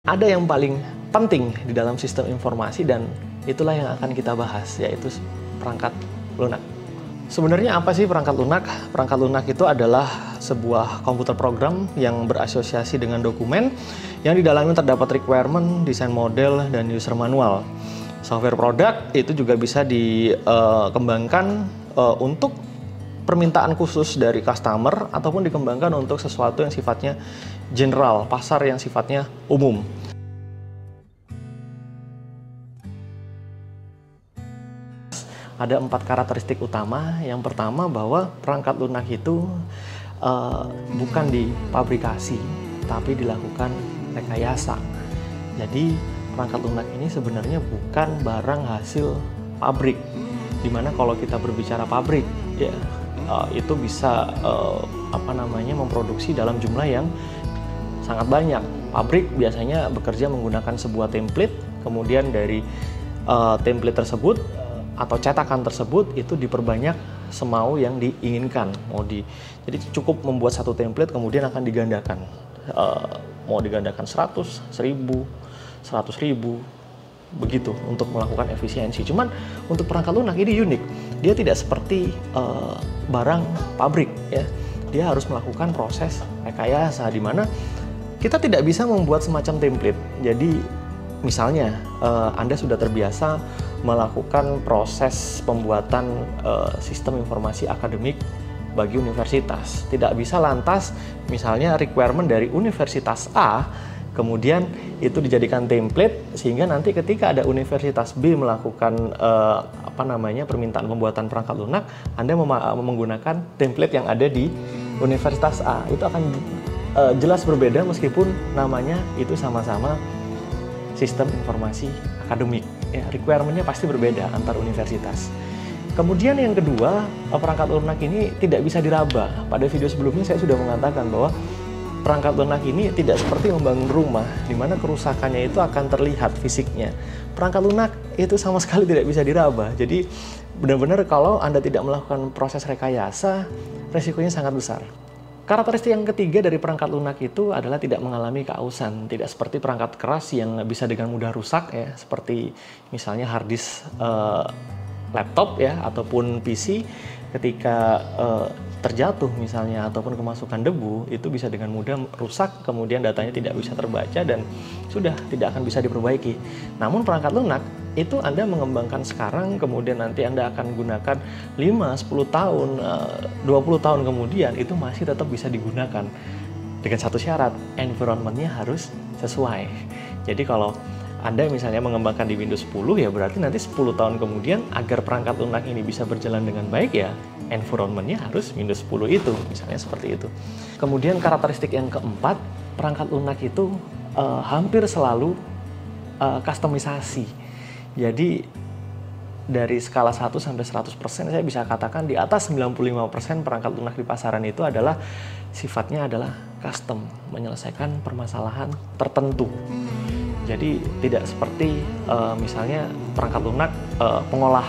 ada yang paling penting di dalam sistem informasi dan itulah yang akan kita bahas, yaitu perangkat lunak. Sebenarnya apa sih perangkat lunak? Perangkat lunak itu adalah sebuah komputer program yang berasosiasi dengan dokumen yang di dalamnya terdapat requirement, desain model, dan user manual. Software produk itu juga bisa dikembangkan untuk permintaan khusus dari customer ataupun dikembangkan untuk sesuatu yang sifatnya general, pasar yang sifatnya umum. Ada 4 karakteristik utama. Yang pertama bahwa perangkat lunak itu bukan dipabrikasi, tapi dilakukan rekayasa. Jadi perangkat lunak ini sebenarnya bukan barang hasil pabrik. Dimana kalau kita berbicara pabrik, ya itu bisa memproduksi dalam jumlah yang sangat banyak. Pabrik biasanya bekerja menggunakan sebuah template, kemudian dari template tersebut atau cetakan tersebut itu diperbanyak semau yang diinginkan. Jadi cukup membuat satu template kemudian akan digandakan. Mau digandakan 100, 1000, 100.000 begitu untuk melakukan efisiensi. Cuman untuk perangkat lunak ini unik. Dia tidak seperti barang pabrik ya. Dia harus melakukan proses rekayasa di mana kita tidak bisa membuat semacam template. Jadi misalnya Anda sudah terbiasa melakukan proses pembuatan sistem informasi akademik bagi universitas. Tidak bisa lantas misalnya requirement dari universitas A kemudian itu dijadikan template sehingga nanti ketika ada universitas B melakukan permintaan pembuatan perangkat lunak, Anda menggunakan template yang ada di universitas A. Itu akan jelas berbeda meskipun namanya itu sama-sama sistem informasi akademik. Ya, requirement-nya pasti berbeda antar universitas. Kemudian yang kedua, perangkat lunak ini tidak bisa diraba. Pada video sebelumnya saya sudah mengatakan bahwa perangkat lunak ini tidak seperti membangun rumah, di mana kerusakannya itu akan terlihat fisiknya. Perangkat lunak itu sama sekali tidak bisa diraba. Jadi benar-benar kalau Anda tidak melakukan proses rekayasa, resikonya sangat besar. Karakteristik yang ketiga dari perangkat lunak itu adalah tidak mengalami keausan, tidak seperti perangkat keras yang bisa dengan mudah rusak ya, seperti misalnya hard disk laptop ya ataupun PC ketika terjatuh misalnya ataupun kemasukan debu itu bisa dengan mudah rusak, kemudian datanya tidak bisa terbaca dan sudah tidak akan bisa diperbaiki. Namun perangkat lunak itu Anda mengembangkan sekarang, kemudian nanti Anda akan gunakan 5, 10 tahun, 20 tahun kemudian itu masih tetap bisa digunakan dengan satu syarat, environment-nya harus sesuai. Jadi kalau Anda misalnya mengembangkan di Windows 10 ya berarti nanti 10 tahun kemudian agar perangkat lunak ini bisa berjalan dengan baik ya environment-nya harus Windows 10 itu, misalnya seperti itu. Kemudian karakteristik yang keempat, perangkat lunak itu hampir selalu kustomisasi. Jadi dari skala 1 sampai 100% saya bisa katakan di atas 95% perangkat lunak di pasaran itu adalah sifatnya adalah custom, menyelesaikan permasalahan tertentu. Jadi tidak seperti misalnya perangkat lunak pengolah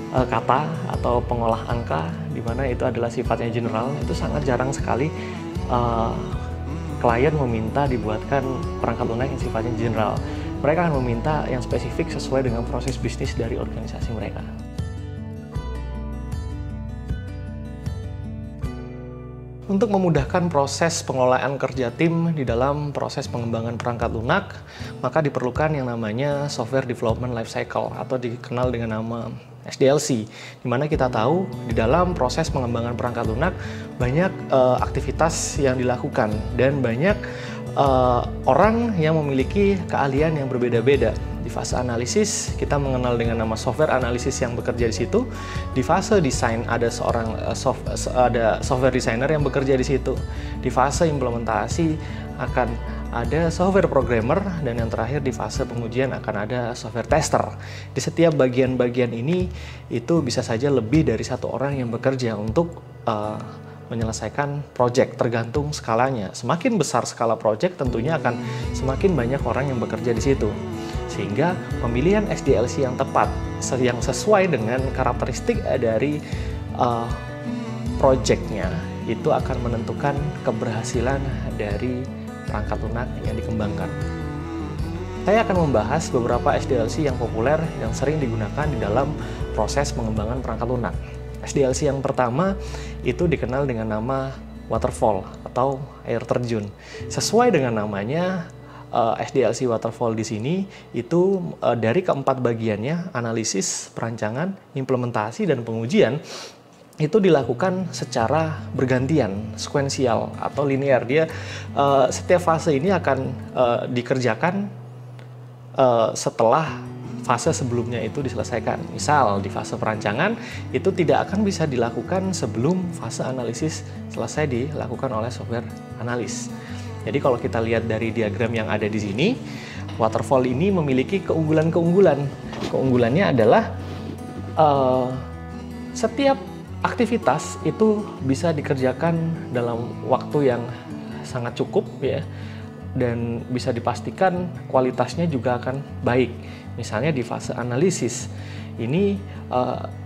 kata atau pengolah angka di mana itu adalah sifatnya general. Itu sangat jarang sekali klien meminta dibuatkan perangkat lunak yang sifatnya general. Mereka akan meminta yang spesifik sesuai dengan proses bisnis dari organisasi mereka. Untuk memudahkan proses pengelolaan kerja tim di dalam proses pengembangan perangkat lunak, maka diperlukan yang namanya Software Development Lifecycle atau dikenal dengan nama SDLC, di mana kita tahu di dalam proses pengembangan perangkat lunak banyak aktivitas yang dilakukan dan banyak orang yang memiliki keahlian yang berbeda-beda. Di fase analisis kita mengenal dengan nama software analisis yang bekerja di situ. Di fase desain ada software designer yang bekerja di situ. Di fase implementasi akan ada software programmer dan yang terakhir di fase pengujian akan ada software tester. Di setiap bagian-bagian ini itu bisa saja lebih dari satu orang yang bekerja untuk menyelesaikan project, tergantung skalanya. Semakin besar skala project tentunya akan semakin banyak orang yang bekerja di situ. Sehingga pemilihan SDLC yang tepat, yang sesuai dengan karakteristik dari projectnya itu akan menentukan keberhasilan dari perangkat lunak yang dikembangkan. saya akan membahas beberapa SDLC yang populer yang sering digunakan di dalam proses pengembangan perangkat lunak. SDLC yang pertama itu dikenal dengan nama waterfall atau air terjun. Sesuai dengan namanya, SDLC waterfall di sini itu dari keempat bagiannya, analisis, perancangan, implementasi, dan pengujian, itu dilakukan secara bergantian, sekuensial atau linear. Dia setiap fase ini akan dikerjakan setelah fase sebelumnya itu diselesaikan. Misal di fase perancangan itu tidak akan bisa dilakukan sebelum fase analisis selesai dilakukan oleh software analis. Jadi kalau kita lihat dari diagram yang ada di sini, waterfall ini memiliki keunggulan-keunggulan. Keunggulannya adalah setiap aktivitas itu bisa dikerjakan dalam waktu yang sangat cukup ya, dan bisa dipastikan kualitasnya juga akan baik. Misalnya di fase analisis ini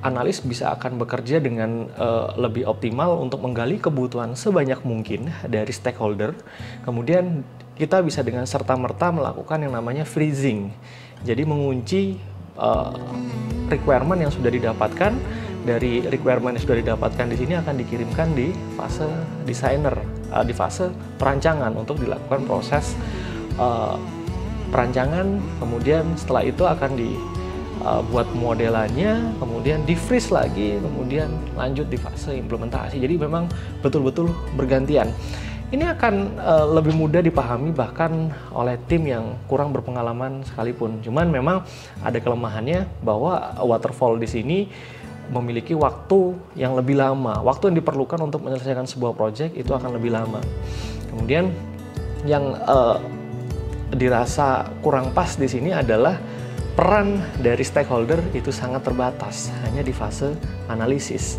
analis bisa akan bekerja dengan lebih optimal untuk menggali kebutuhan sebanyak mungkin dari stakeholder. Kemudian kita bisa dengan serta-merta melakukan yang namanya freezing. Jadi mengunci requirement yang sudah didapatkan. Dari requirement yang sudah didapatkan di sini akan dikirimkan di fase designer, di fase perancangan untuk dilakukan proses perancangan. Kemudian setelah itu akan dibuat modelannya, kemudian di freeze lagi, kemudian lanjut di fase implementasi. Jadi memang betul-betul bergantian. Ini akan lebih mudah dipahami bahkan oleh tim yang kurang berpengalaman sekalipun. Cuman memang ada kelemahannya bahwa waterfall di sini memiliki waktu yang lebih lama. Waktu yang diperlukan untuk menyelesaikan sebuah project itu akan lebih lama. Kemudian yang dirasa kurang pas di sini adalah peran dari stakeholder itu sangat terbatas, hanya di fase analisis.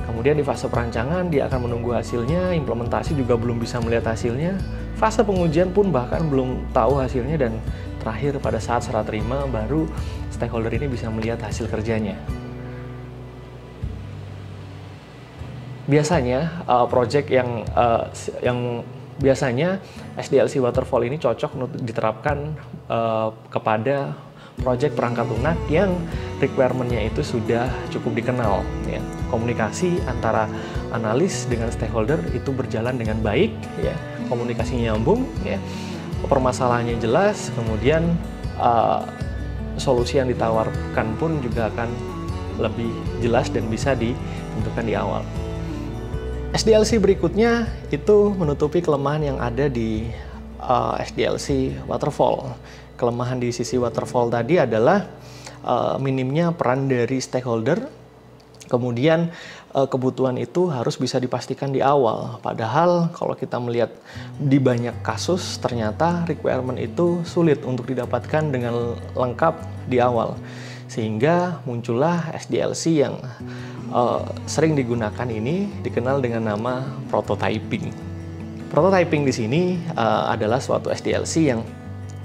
Kemudian di fase perancangan dia akan menunggu hasilnya, implementasi juga belum bisa melihat hasilnya, fase pengujian pun bahkan belum tahu hasilnya, dan terakhir pada saat serah terima baru stakeholder ini bisa melihat hasil kerjanya. Biasanya project yang biasanya SDLC waterfall ini cocok untuk diterapkan kepada project perangkat lunak yang requirement-nya itu sudah cukup dikenal ya. Komunikasi antara analis dengan stakeholder itu berjalan dengan baik ya, komunikasinya nyambung ya, permasalahannya jelas, kemudian solusi yang ditawarkan pun juga akan lebih jelas dan bisa ditentukan di awal. SDLC berikutnya itu menutupi kelemahan yang ada di SDLC waterfall. Kelemahan di sisi waterfall tadi adalah minimnya peran dari stakeholder, kemudian kebutuhan itu harus bisa dipastikan di awal. Padahal kalau kita melihat di banyak kasus ternyata requirement itu sulit untuk didapatkan dengan lengkap di awal. Sehingga muncullah SDLC yang sering digunakan ini dikenal dengan nama prototyping. Prototyping di sini adalah suatu SDLC yang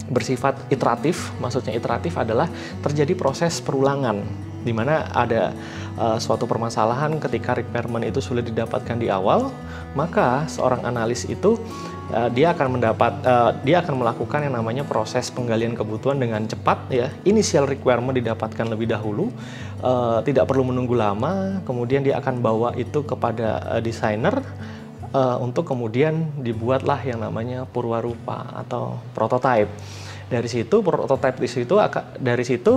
bersifat iteratif. Maksudnya iteratif adalah terjadi proses perulangan, di mana ada suatu permasalahan ketika requirement itu sulit didapatkan di awal, maka seorang analis itu dia akan melakukan yang namanya proses penggalian kebutuhan dengan cepat ya. Initial requirement didapatkan lebih dahulu, tidak perlu menunggu lama, kemudian dia akan bawa itu kepada desainer untuk kemudian dibuatlah yang namanya purwarupa atau prototype. Dari situ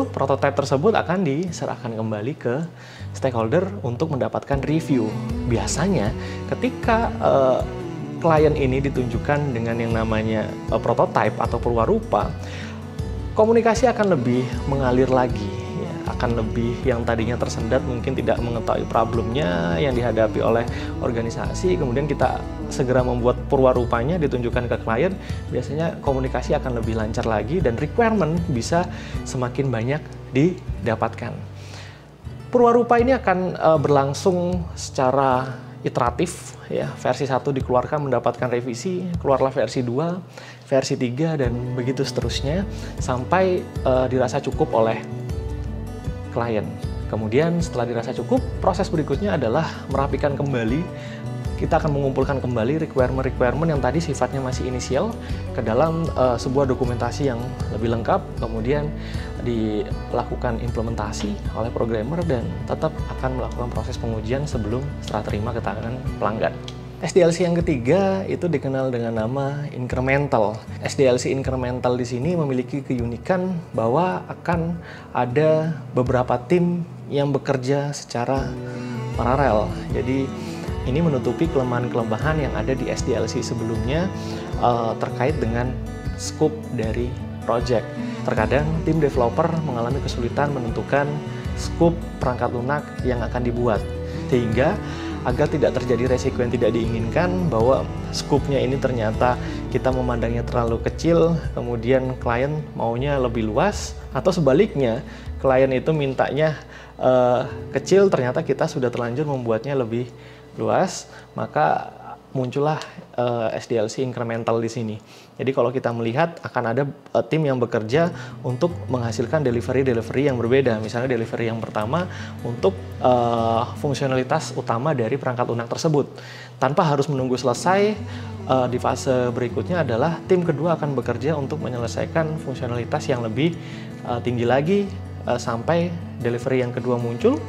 prototype tersebut akan diserahkan kembali ke stakeholder untuk mendapatkan review. Biasanya ketika klien ini ditunjukkan dengan yang namanya prototype atau purwarupa, komunikasi akan lebih mengalir lagi ya, akan lebih yang tadinya tersendat mungkin tidak mengetahui problemnya yang dihadapi oleh organisasi, kemudian kita segera membuat purwarupanya ditunjukkan ke klien, biasanya komunikasi akan lebih lancar lagi dan requirement bisa semakin banyak didapatkan. Purwarupa ini akan berlangsung secara iteratif ya, versi 1 dikeluarkan mendapatkan revisi, keluarlah versi 2, versi 3 dan begitu seterusnya sampai dirasa cukup oleh klien. Kemudian setelah dirasa cukup, proses berikutnya adalah merapikan kembali kita akan mengumpulkan kembali requirement-requirement yang tadi sifatnya masih inisial ke dalam sebuah dokumentasi yang lebih lengkap, kemudian dilakukan implementasi oleh programmer dan tetap akan melakukan proses pengujian sebelum serah terima ke tangan pelanggan. SDLC yang ketiga itu dikenal dengan nama incremental. SDLC incremental di sini memiliki keunikan bahwa akan ada beberapa tim yang bekerja secara paralel. Jadi ini menutupi kelemahan-kelemahan yang ada di SDLC sebelumnya terkait dengan scope dari project. Terkadang tim developer mengalami kesulitan menentukan scope perangkat lunak yang akan dibuat, sehingga agar tidak terjadi resiko yang tidak diinginkan bahwa scope-nya ini ternyata kita memandangnya terlalu kecil, kemudian klien maunya lebih luas, atau sebaliknya klien itu mintanya kecil, ternyata kita sudah terlanjur membuatnya lebih luas, maka muncullah SDLC incremental di sini. Jadi kalau kita melihat akan ada tim yang bekerja untuk menghasilkan delivery yang berbeda. Misalnya delivery yang pertama untuk fungsionalitas utama dari perangkat lunak tersebut. Tanpa harus menunggu selesai, di fase berikutnya adalah tim kedua akan bekerja untuk menyelesaikan fungsionalitas yang lebih tinggi lagi sampai delivery yang kedua muncul.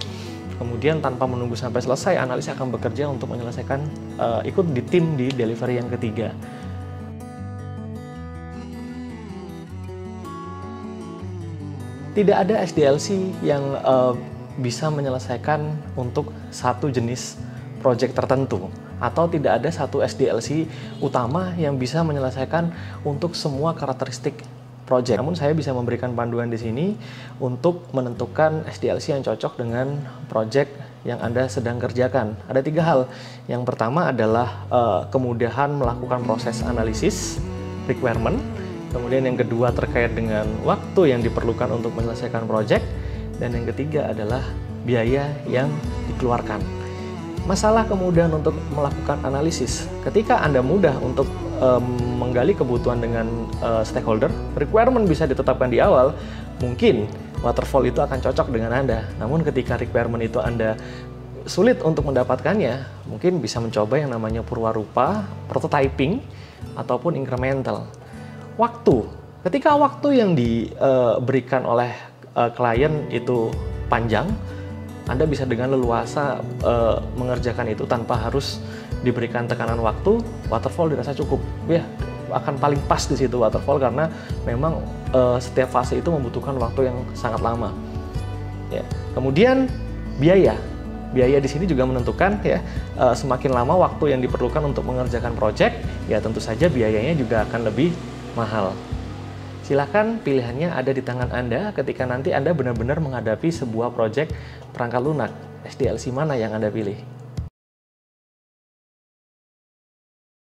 Kemudian tanpa menunggu sampai selesai, analis akan bekerja untuk menyelesaikan ikut di tim di delivery yang ketiga. Tidak ada SDLC yang bisa menyelesaikan untuk satu jenis project tertentu, atau tidak ada satu SDLC utama yang bisa menyelesaikan untuk semua karakteristik project. Namun saya bisa memberikan panduan di sini untuk menentukan SDLC yang cocok dengan project yang Anda sedang kerjakan. Ada 3 hal. Yang pertama adalah kemudahan melakukan proses analisis requirement. Kemudian yang kedua terkait dengan waktu yang diperlukan untuk menyelesaikan project. Dan yang ketiga adalah biaya yang dikeluarkan. Masalah kemudahan untuk melakukan analisis. Ketika Anda mudah untuk menggali kebutuhan dengan stakeholder, requirement bisa ditetapkan di awal, mungkin waterfall itu akan cocok dengan Anda. Namun ketika requirement itu Anda sulit untuk mendapatkannya, mungkin bisa mencoba yang namanya purwarupa, prototyping, ataupun incremental. Waktu. Ketika waktu yang diberikan oleh klien itu panjang, Anda bisa dengan leluasa mengerjakan itu tanpa harus diberikan tekanan waktu. Waterfall dirasa cukup, ya akan paling pas di situ waterfall, karena memang setiap fase itu membutuhkan waktu yang sangat lama. Ya. Kemudian biaya di sini juga menentukan, ya semakin lama waktu yang diperlukan untuk mengerjakan project, ya tentu saja biayanya juga akan lebih mahal. Silahkan pilihannya ada di tangan Anda ketika nanti Anda benar-benar menghadapi sebuah project perangkat lunak. SDLC mana yang Anda pilih?